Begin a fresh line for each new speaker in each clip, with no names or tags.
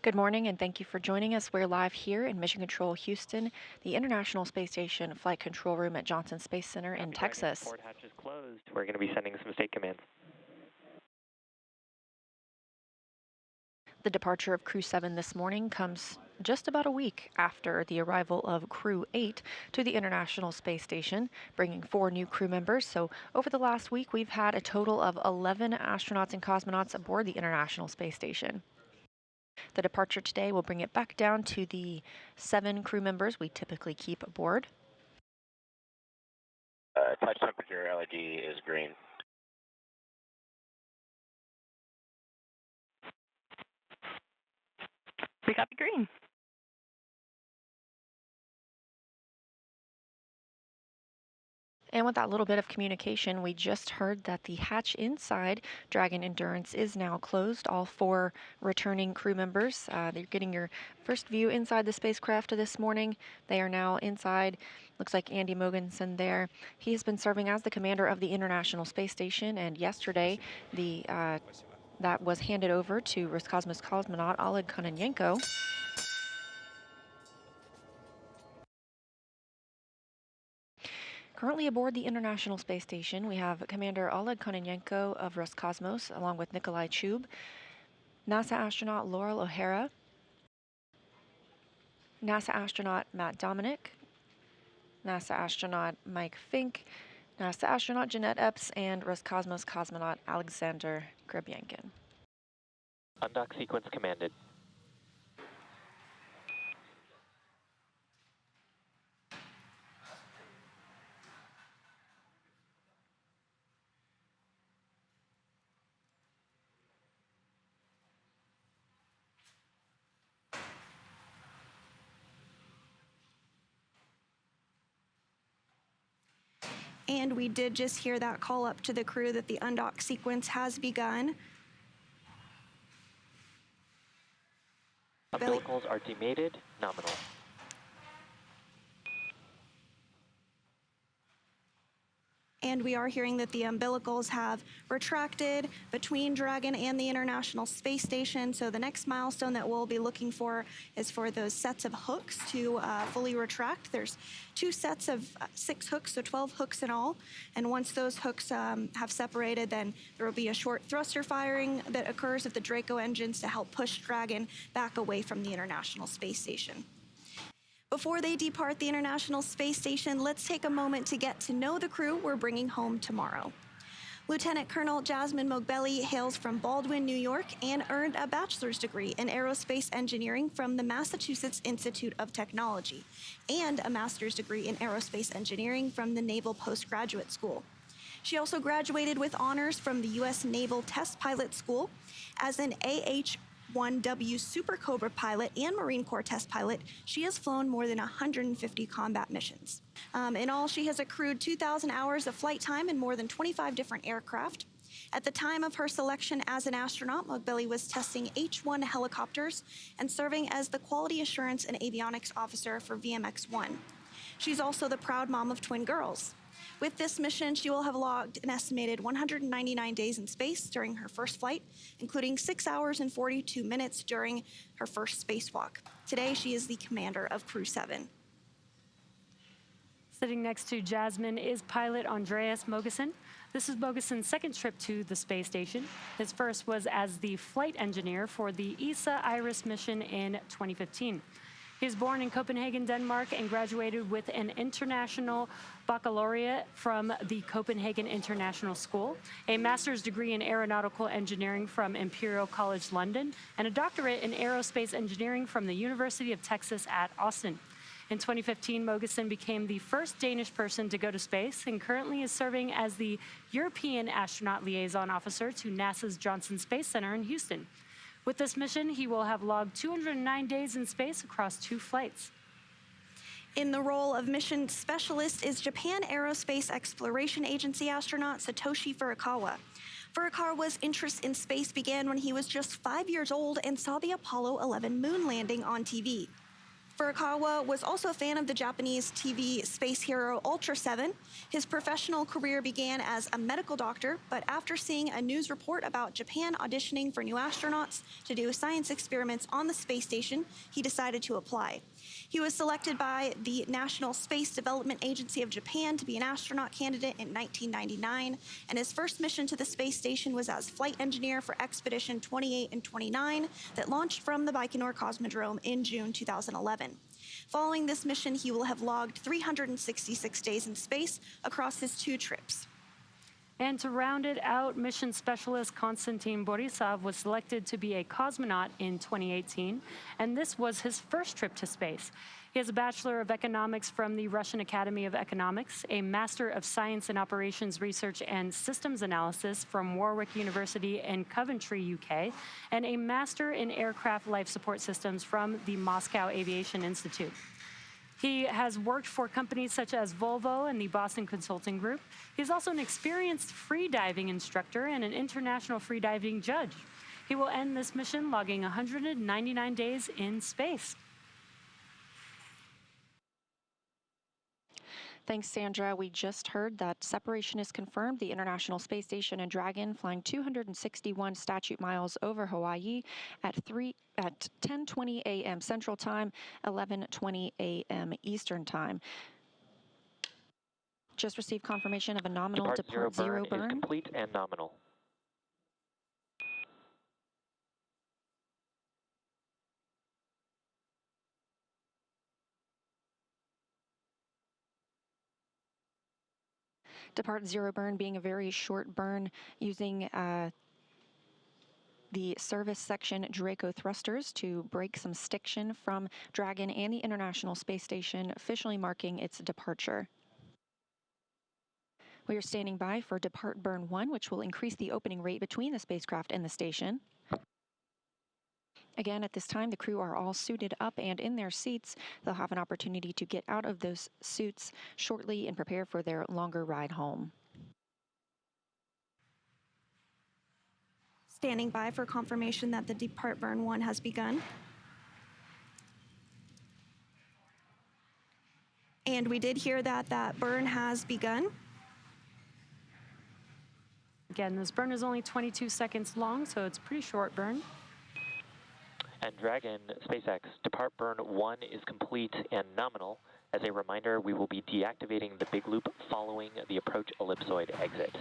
Good morning, and thank you for joining us. We're live here in Mission Control Houston, the International Space Station Flight Control Room at Johnson Space Center in Texas.
Port hatch is closed. We're going to be sending some state commands.
The departure of Crew-7 this morning comes just about a week after the arrival of Crew-8 to the International Space Station, bringing 4 new crew members. So over the last week, we've had a total of 11 astronauts and cosmonauts aboard the International Space Station. The departure today will bring it back down to the 7 crew members we typically keep aboard.
Touch temperature LED is green.
We got the green.
And with that little bit of communication, we just heard that the hatch inside Dragon Endurance is now closed. All 4 returning crew members, they're getting your first view inside the spacecraft this morning. They are now inside. Looks like Andy Mogensen there. He has been serving as the commander of the International Space Station, and yesterday that was handed over to Roscosmos cosmonaut Oleg Kononenko. Currently aboard the International Space Station, we have Commander Oleg Kononenko of Roscosmos, along with Nikolai Chub, NASA astronaut Laurel O'Hara, NASA astronaut Matt Dominic, NASA astronaut Mike Fink, NASA astronaut Jeanette Epps, and Roscosmos cosmonaut Alexander Grebyankin.
Undock sequence commanded.
And we did just hear that call up to the crew that the undock sequence has begun.
Umbilicals are demated, nominal.
And we are hearing that the umbilicals have retracted between Dragon and the International Space Station. So the next milestone that we'll be looking for is for those sets of hooks to fully retract. There's 2 sets of 6 hooks, so 12 hooks in all. And once those hooks have separated, then there will be a short thruster firing that occurs at the Draco engines to help push Dragon back away from the International Space Station. Before they depart the International Space Station, let's take a moment to get to know the crew we're bringing home tomorrow. Lieutenant Colonel Jasmin Moghbeli hails from Baldwin, New York, and earned a bachelor's degree in aerospace engineering from the Massachusetts Institute of Technology and a master's degree in aerospace engineering from the Naval Postgraduate School. She also graduated with honors from the U.S. Naval Test Pilot School. As an AH-1W Super Cobra pilot and Marine Corps test pilot, she has flown more than 150 combat missions. In all, she has accrued 2,000 hours of flight time in more than 25 different aircraft. At the time of her selection as an astronaut, Moghbeli was testing H-1 helicopters and serving as the Quality Assurance and Avionics Officer for VMX-1. She's also the proud mom of twin girls. With this mission, she will have logged an estimated 199 days in space during her first flight, including 6 hours and 42 minutes during her first spacewalk. Today, she is the commander of Crew-7.
Sitting next to Jasmin is pilot Andreas Mogensen. This is Mogensen's second trip to the space station. His first was as the flight engineer for the ESA IRIS mission in 2015. He was born in Copenhagen, Denmark, and graduated with an international baccalaureate from the Copenhagen International School, a master's degree in aeronautical engineering from Imperial College London, and a doctorate in aerospace engineering from the University of Texas at Austin. In 2015, Mogensen became the first Danish person to go to space and currently is serving as the European Astronaut Liaison Officer to NASA's Johnson Space Center in Houston. With this mission, he will have logged 209 days in space across 2 flights.
In the role of mission specialist is Japan Aerospace Exploration Agency astronaut Satoshi Furukawa. Furukawa's interest in space began when he was just 5 years old and saw the Apollo 11 moon landing on TV. Furukawa was also a fan of the Japanese TV space hero Ultra 7. His professional career began as a medical doctor, but after seeing a news report about Japan auditioning for new astronauts to do science experiments on the space station, he decided to apply. He was selected by the National Space Development Agency of Japan to be an astronaut candidate in 1999, and his first mission to the space station was as flight engineer for Expedition 28 and 29 that launched from the Baikonur Cosmodrome in June 2011. Following this mission, he will have logged 366 days in space across his 2 trips.
And to round it out, mission specialist Konstantin Borisov was selected to be a cosmonaut in 2018, and this was his first trip to space. He has a Bachelor of Economics from the Russian Academy of Economics, a Master of Science in Operations Research and Systems Analysis from Warwick University in Coventry, UK, and a Master in Aircraft Life Support Systems from the Moscow Aviation Institute. He has worked for companies such as Volvo and the Boston Consulting Group. He's also an experienced freediving instructor and an international freediving judge. He will end this mission logging 199 days in space.
Thanks, Sandra. We just heard that separation is confirmed. The International Space Station and Dragon flying 261 statute miles over Hawaii at 10:20 a.m. Central Time, 11:20 a.m. Eastern Time. Just received confirmation of a nominal depart zero burn.
Is complete and nominal.
Depart zero burn being a very short burn using the service section Draco thrusters to break some stiction from Dragon and the International Space Station, officially marking its departure. We are standing by for Depart Burn 1, which will increase the opening rate between the spacecraft and the station. Again, at this time, the crew are all suited up and in their seats. They'll have an opportunity to get out of those suits shortly and prepare for their longer ride home.
Standing by for confirmation that the Depart Burn 1 has begun. And we did hear that that burn has begun.
Again, this burn is only 22 seconds long, so it's a pretty short burn.
And Dragon, SpaceX, Depart Burn 1 is complete and nominal. As a reminder, we will be deactivating the big loop following the approach ellipsoid exit.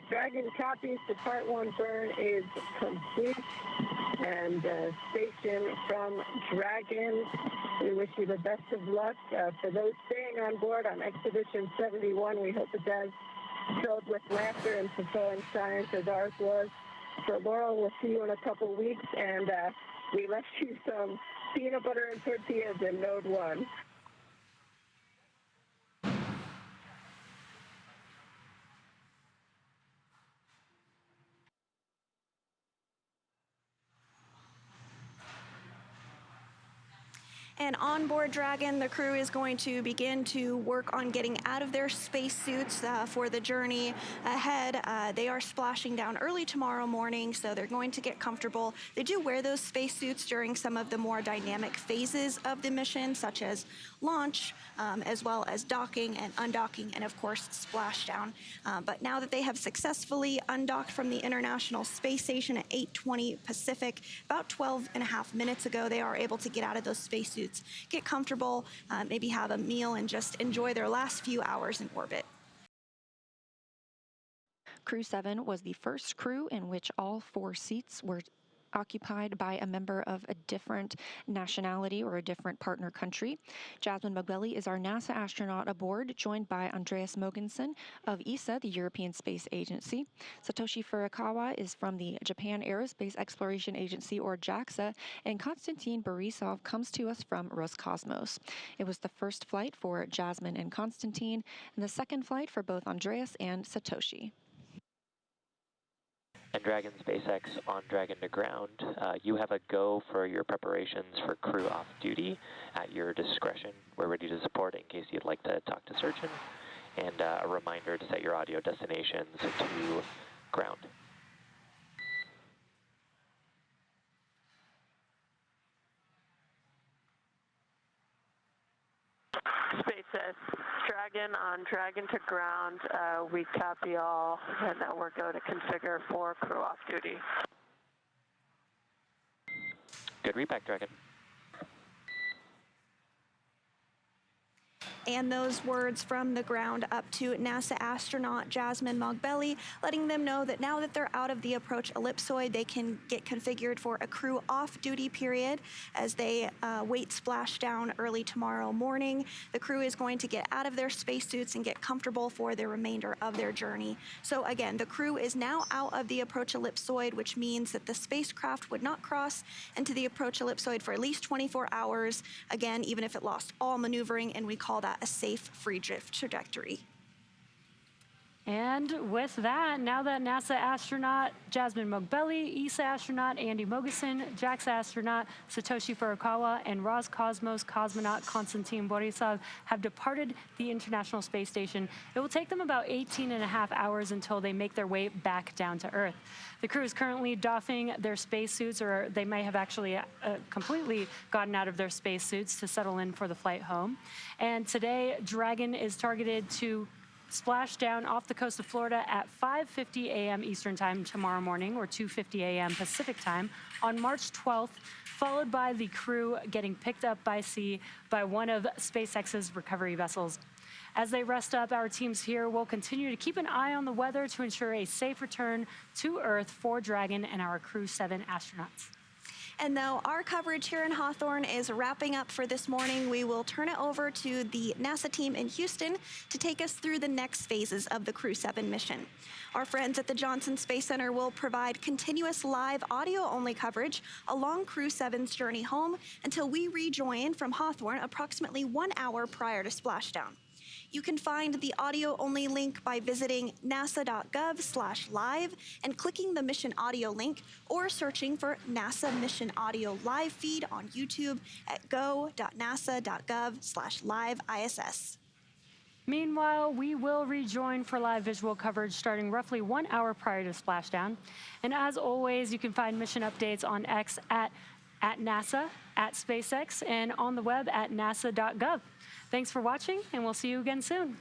Dragon copies. Depart 1 burn is complete. And station from Dragon, we wish you the best of luck. For those staying on board on Expedition 71, we hope it does filled with laughter and fulfilling science as ours was. For Laurel, we'll see you in a couple weeks, and we left you some peanut butter and tortillas in Node 1.
And on board Dragon, the crew is going to begin to work on getting out of their spacesuits for the journey ahead. They are splashing down early tomorrow morning, so they're going to get comfortable. They do wear those spacesuits during some of the more dynamic phases of the mission, such as launch, as well as docking and undocking, and of course, splashdown. But now that they have successfully undocked from the International Space Station at 8:20 Pacific, about 12.5 minutes ago, they are able to get out of those spacesuits, get comfortable, maybe have a meal, and just enjoy their last few hours in orbit.
Crew-7 was the first crew in which all 4 seats were occupied by a member of a different nationality or a different partner country. Jasmin Moghbeli is our NASA astronaut aboard, joined by Andreas Mogensen of ESA, the European Space Agency. Satoshi Furukawa is from the Japan Aerospace Exploration Agency, or JAXA, and Konstantin Borisov comes to us from Roscosmos. It was the first flight for Jasmin and Konstantin, and the second flight for both Andreas and Satoshi.
And Dragon SpaceX on Dragon to ground, you have a go for your preparations for crew off duty at your discretion. We're ready to support in case you'd like to talk to surgeon, and a reminder to set your audio destinations to ground.
SpaceX Dragon on Dragon to ground. We copy all, and now we're going to configure for crew off duty.
Good readback, Dragon.
And those words from the ground up to NASA astronaut Jasmin Moghbeli, letting them know that now that they're out of the approach ellipsoid, they can get configured for a crew off-duty period as they wait splashdown early tomorrow morning. The crew is going to get out of their spacesuits and get comfortable for the remainder of their journey. So again, the crew is now out of the approach ellipsoid, which means that the spacecraft would not cross into the approach ellipsoid for at least 24 hours. Again, even if it lost all maneuvering, and we call that a safe free drift trajectory.
And with that, now that NASA astronaut Jasmin Moghbeli, ESA astronaut Andy Mogensen, JAXA astronaut Satoshi Furukawa, and Roscosmos cosmonaut Konstantin Borisov have departed the International Space Station, it will take them about 18.5 hours until they make their way back down to Earth. The crew is currently doffing their spacesuits, or they may have actually completely gotten out of their spacesuits to settle in for the flight home. And today, Dragon is targeted to splash down off the coast of Florida at 5:50 a.m. Eastern Time tomorrow morning, or 2:50 a.m. Pacific Time, on March 12th, followed by the crew getting picked up by sea by one of SpaceX's recovery vessels. As they rest up, our teams here will continue to keep an eye on the weather to ensure a safe return to Earth for Dragon and our Crew-7 astronauts.
And though our coverage here in Hawthorne is wrapping up for this morning, we will turn it over to the NASA team in Houston to take us through the next phases of the Crew-7 mission. Our friends at the Johnson Space Center will provide continuous live audio-only coverage along Crew-7's journey home until we rejoin from Hawthorne approximately 1 hour prior to splashdown. You can find the audio-only link by visiting nasa.gov/live and clicking the mission audio link, or searching for NASA Mission Audio Live feed on YouTube at go.nasa.gov/live-ISS.
Meanwhile, we will rejoin for live visual coverage starting roughly 1 hour prior to splashdown. And as always, you can find mission updates on X at NASA, at SpaceX, and on the web at nasa.gov. Thanks for watching, and we'll see you again soon.